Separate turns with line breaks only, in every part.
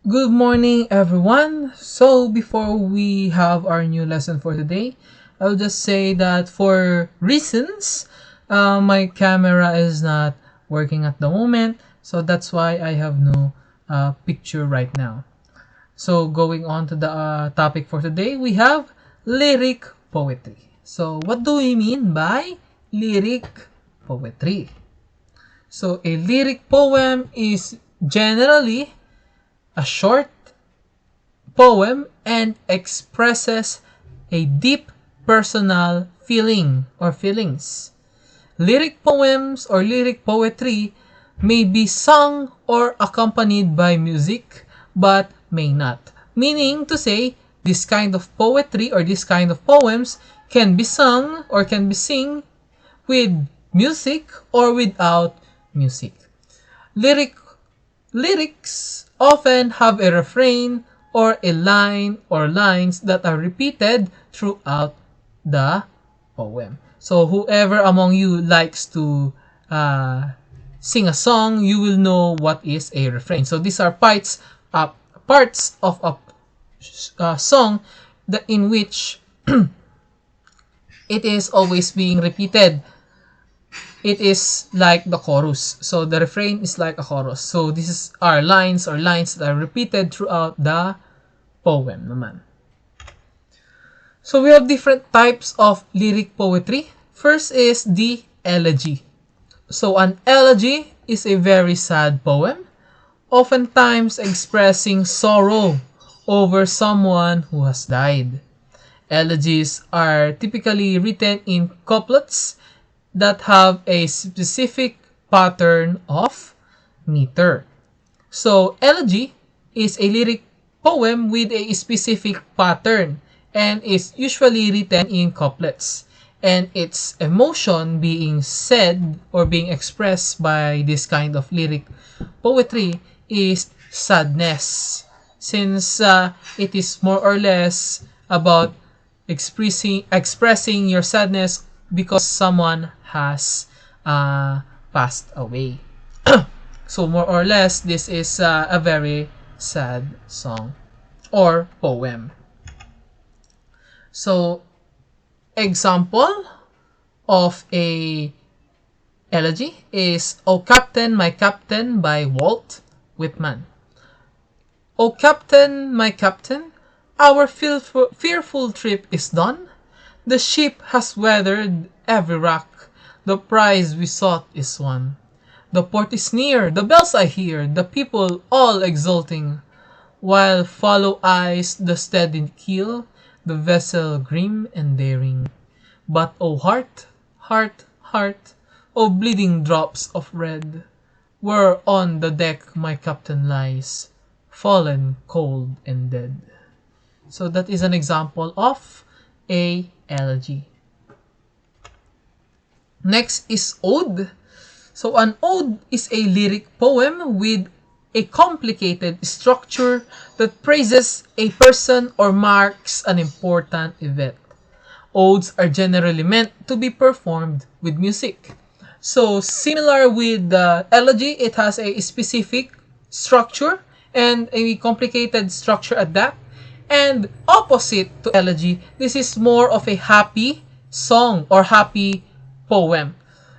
Good morning, everyone. So, before we have our new lesson for today, I'll just say that for reasons, my camera is not working at the moment, so that's why I have no picture right now. So, going on to the topic for today, we have lyric poetry. So, what do we mean by lyric poetry? So, a lyric poem is generally a short poem and expresses a deep personal feeling or feelings. Lyric poems or lyric poetry may be sung or accompanied by music, but may not. Meaning to say, this kind of poetry or this kind of poems can be sung or can be sing with music or without music. Lyric Lyrics often have a refrain or a line or lines that are repeated throughout the poem. So whoever among you likes to sing a song, you will know what is a refrain. So these are parts of a song that in which it is always being repeated. It is like the chorus. So the refrain is like a chorus. So this is our lines or lines that are repeated throughout the poem naman. So we have different types of lyric poetry. First is the elegy. So an elegy is a very sad poem, oftentimes expressing sorrow over someone who has died. Elegies are typically written in couplets that have a specific pattern of meter. So, elegy is a lyric poem with a specific pattern and is usually written in couplets. And its emotion being said or being expressed by this kind of lyric poetry is sadness, since it is more or less about expressing your sadness because someone has passed away. So more or less, this is a very sad song or poem. So example of a elegy is "O Captain, My Captain" by Walt Whitman. "O Captain, my Captain, our fearful trip is done. The ship has weathered every rock. The prize we sought is won. The port is near, the bells I hear, the people all exulting, while follow eyes the steady keel, the vessel grim and daring. But O heart, heart, heart, O bleeding drops of red, where on the deck my captain lies, fallen cold and dead." So that is an example of a elegy. Next is ode. So an ode is a lyric poem with a complicated structure that praises a person or marks an important event. Odes are generally meant to be performed with music. So similar with the elegy, it has a specific structure and a complicated structure at that. And opposite to elegy, this is more of a happy song or happy poem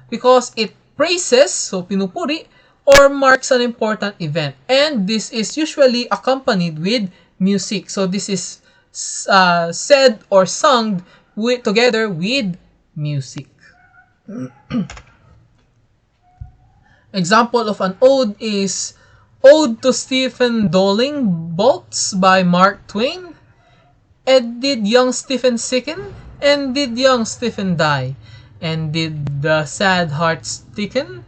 because it praises, so pinupuri, or marks an important event. And this is usually accompanied with music. So this is said or sung together with music. Example of an ode is "Ode to Stephen Dowling Bolts" by Mark Twain. "And did young Stephen sicken? And did young Stephen die? And did the sad hearts thicken?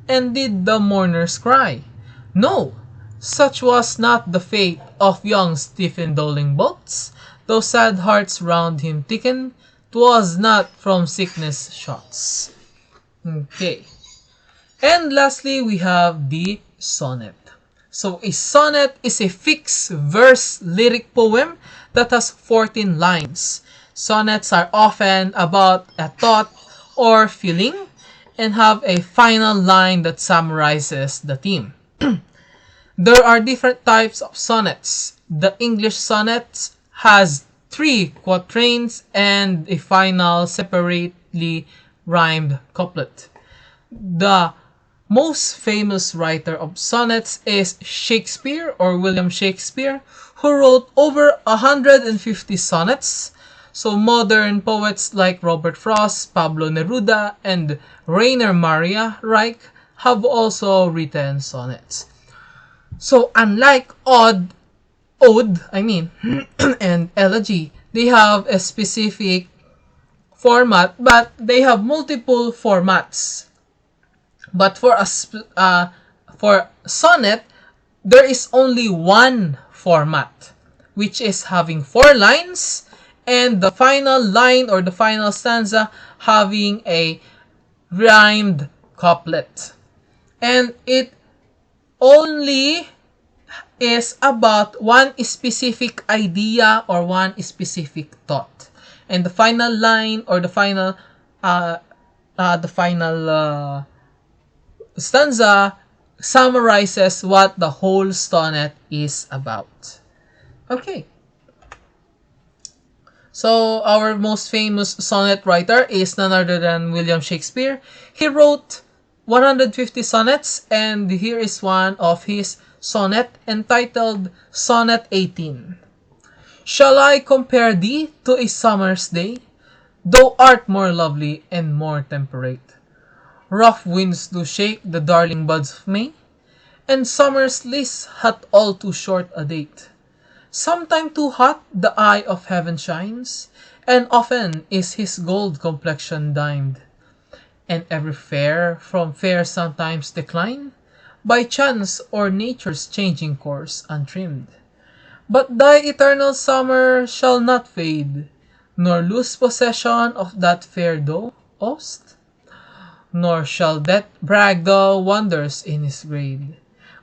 And did the mourners cry? No, such was not the fate of young Stephen Dowling Bolts, though sad hearts round him thicken, 'twas not from sickness shots." Okay. And lastly, we have the sonnet. So a sonnet is a fixed verse lyric poem that has 14 lines. Sonnets are often about a thought or feeling and have a final line that summarizes the theme. There are different types of sonnets. The English sonnet has 3 quatrains and a final separately rhymed couplet. The most famous writer of sonnets is Shakespeare or William Shakespeare, who wrote over 150 sonnets. So modern poets like Robert Frost, Pablo Neruda, and Rainer Maria Rilke have also written sonnets. So unlike ode, and elegy, they have a specific format, but they have multiple formats. But for sonnet, there is only one format, which is having 4 lines, and the final line or the final stanza having a rhymed couplet. And it only is about one specific idea or one specific thought. And the final line or the final stanza summarizes what the whole sonnet is about. Okay. So our most famous sonnet writer is none other than William Shakespeare. He wrote 150 sonnets, and here is one of his sonnet entitled Sonnet 18. Shall I compare thee to a summer's day? Thou art more lovely and more temperate. Rough winds do shake the darling buds of May, and summer's bliss hath all too short a date. Sometime too hot the eye of heaven shines, and often is his gold complexion dimmed. And every fair from fair sometimes decline, by chance or nature's changing course untrimmed. But thy eternal summer shall not fade, nor lose possession of that fair thou ost, nor shall death brag thou wonders in his grade,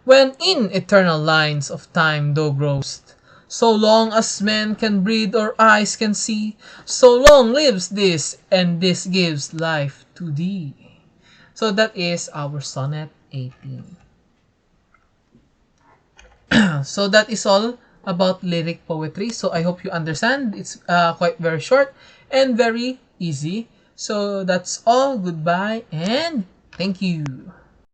when in eternal lines of time thou growst. So long as men can breathe or eyes can see, so long lives this, and this gives life to thee. So that is our Sonnet 18. So that is all about lyric poetry. So I hope you understand. It's quite very short and very easy. So that's all. Goodbye and thank you.